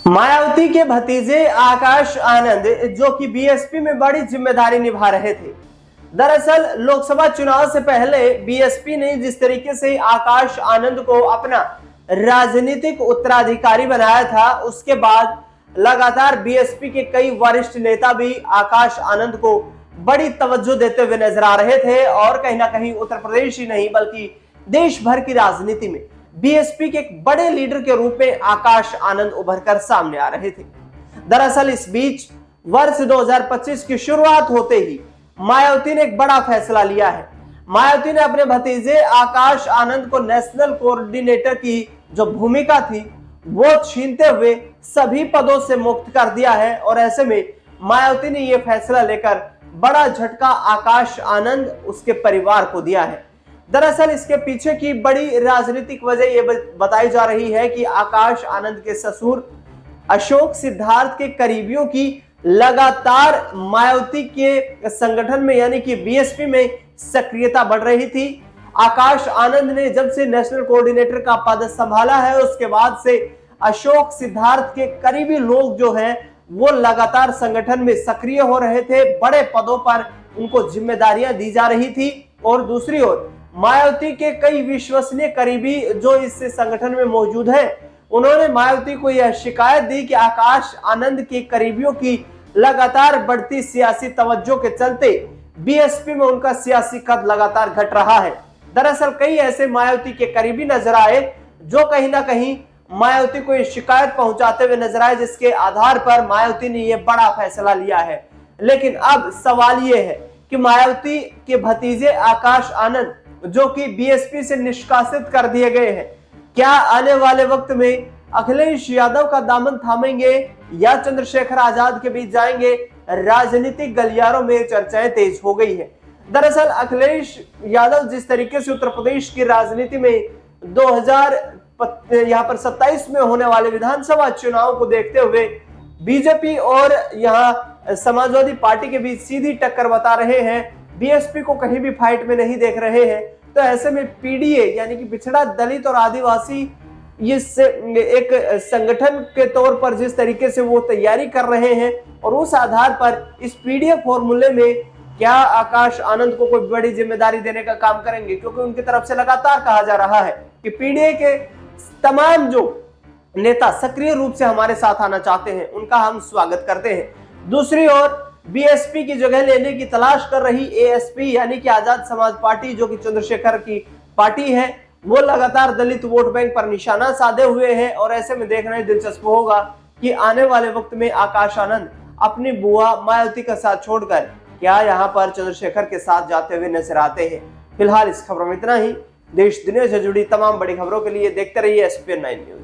मायावती के भतीजे आकाश आनंद जो कि बीएसपी में बड़ी जिम्मेदारी निभा रहे थे। दरअसल लोकसभा चुनाव से पहले बीएसपी ने जिस तरीके से आकाश आनंद को अपना राजनीतिक उत्तराधिकारी बनाया था, उसके बाद लगातार बीएसपी के कई वरिष्ठ नेता भी आकाश आनंद को बड़ी तवज्जो देते हुए नजर आ रहे थे और कहीं ना कहीं उत्तर प्रदेश ही नहीं बल्कि देश भर की राजनीति में बीएसपी के एक बड़े लीडर के रूप में आकाश आनंद उभरकर सामने आ रहे थे। दरअसल इस बीच वर्ष 2025 की शुरुआत होते ही मायावती ने एक बड़ा फैसला लिया है। मायावती ने अपने भतीजे आकाश आनंद को नेशनल कोऑर्डिनेटर की जो भूमिका थी वो छीनते हुए सभी पदों से मुक्त कर दिया है और ऐसे में मायावती ने यह फैसला लेकर बड़ा झटका आकाश आनंद उसके परिवार को दिया है। दरअसल इसके पीछे की बड़ी राजनीतिक वजह यह बताई जा रही है कि आकाश आनंद के ससुर अशोक सिद्धार्थ के करीबियों की लगातार मायावती के संगठन में यानी कि बीएसपी में सक्रियता बढ़ रही थी। आकाश आनंद ने जब से नेशनल कोऑर्डिनेटर का पद संभाला है उसके बाद से अशोक सिद्धार्थ के करीबी लोग जो हैं वो लगातार संगठन में सक्रिय हो रहे थे, बड़े पदों पर उनको जिम्मेदारियां दी जा रही थी। और दूसरी ओर मायावती के कई विश्वसनीय करीबी जो इस संगठन में मौजूद हैं, उन्होंने मायावती को यह शिकायत दी कि आकाश आनंद के करीबियों की लगातार बढ़ती सियासी तवज्जो के चलते बीएसपी में उनका सियासी कद लगातार घट रहा है। दरअसल कई ऐसे मायावती के करीबी नजर आए जो कहीं ना कहीं मायावती को ये शिकायत पहुंचाते हुए नजर आए, जिसके आधार पर मायावती ने यह बड़ा फैसला लिया है। लेकिन अब सवाल यह है कि मायावती के भतीजे आकाश आनंद जो कि बीएसपी से निष्कासित कर दिए गए हैं, क्या आने वाले वक्त में अखिलेश यादव का दामन थामेंगे या चंद्रशेखर आजाद के बीच जाएंगे? राजनीतिक गलियारों में चर्चाएं तेज हो गई है। दरअसल अखिलेश यादव जिस तरीके से उत्तर प्रदेश की राजनीति में 2027 में होने वाले विधानसभा चुनाव को देखते हुए बीजेपी और यहाँ समाजवादी पार्टी के बीच सीधी टक्कर बता रहे हैं, बीएसपी को कहीं भी फाइट में नहीं देख रहे हैं, तो ऐसे में पीडीए यानी कि पिछड़ा दलित और आदिवासी इस एक संगठन के तौर पर जिस तरीके से वो तैयारी कर रहे हैं और उस आधार पर इस पीडीए फॉर्मूले में क्या आकाश आनंद को कोई बड़ी जिम्मेदारी देने का काम करेंगे, क्योंकि उनकी तरफ से लगातार कहा जा रहा है कि पीडीए के तमाम जो नेता सक्रिय रूप से हमारे साथ आना चाहते हैं उनका हम स्वागत करते हैं। दूसरी ओर बीएसपी की जगह लेने की तलाश कर रही एएसपी यानी कि आजाद समाज पार्टी जो कि चंद्रशेखर की पार्टी है, वो लगातार दलित वोट बैंक पर निशाना साधे हुए हैं और ऐसे में देखना ही दिलचस्प होगा कि आने वाले वक्त में आकाश आनंद अपनी बुआ मायावती का साथ छोड़कर क्या यहाँ पर चंद्रशेखर के साथ जाते हुए नजर आते हैं। फिलहाल इस खबरों में इतना ही। देश दुनिया से जुड़ी तमाम बड़ी खबरों के लिए देखते रहिए SPN 9 न्यूज।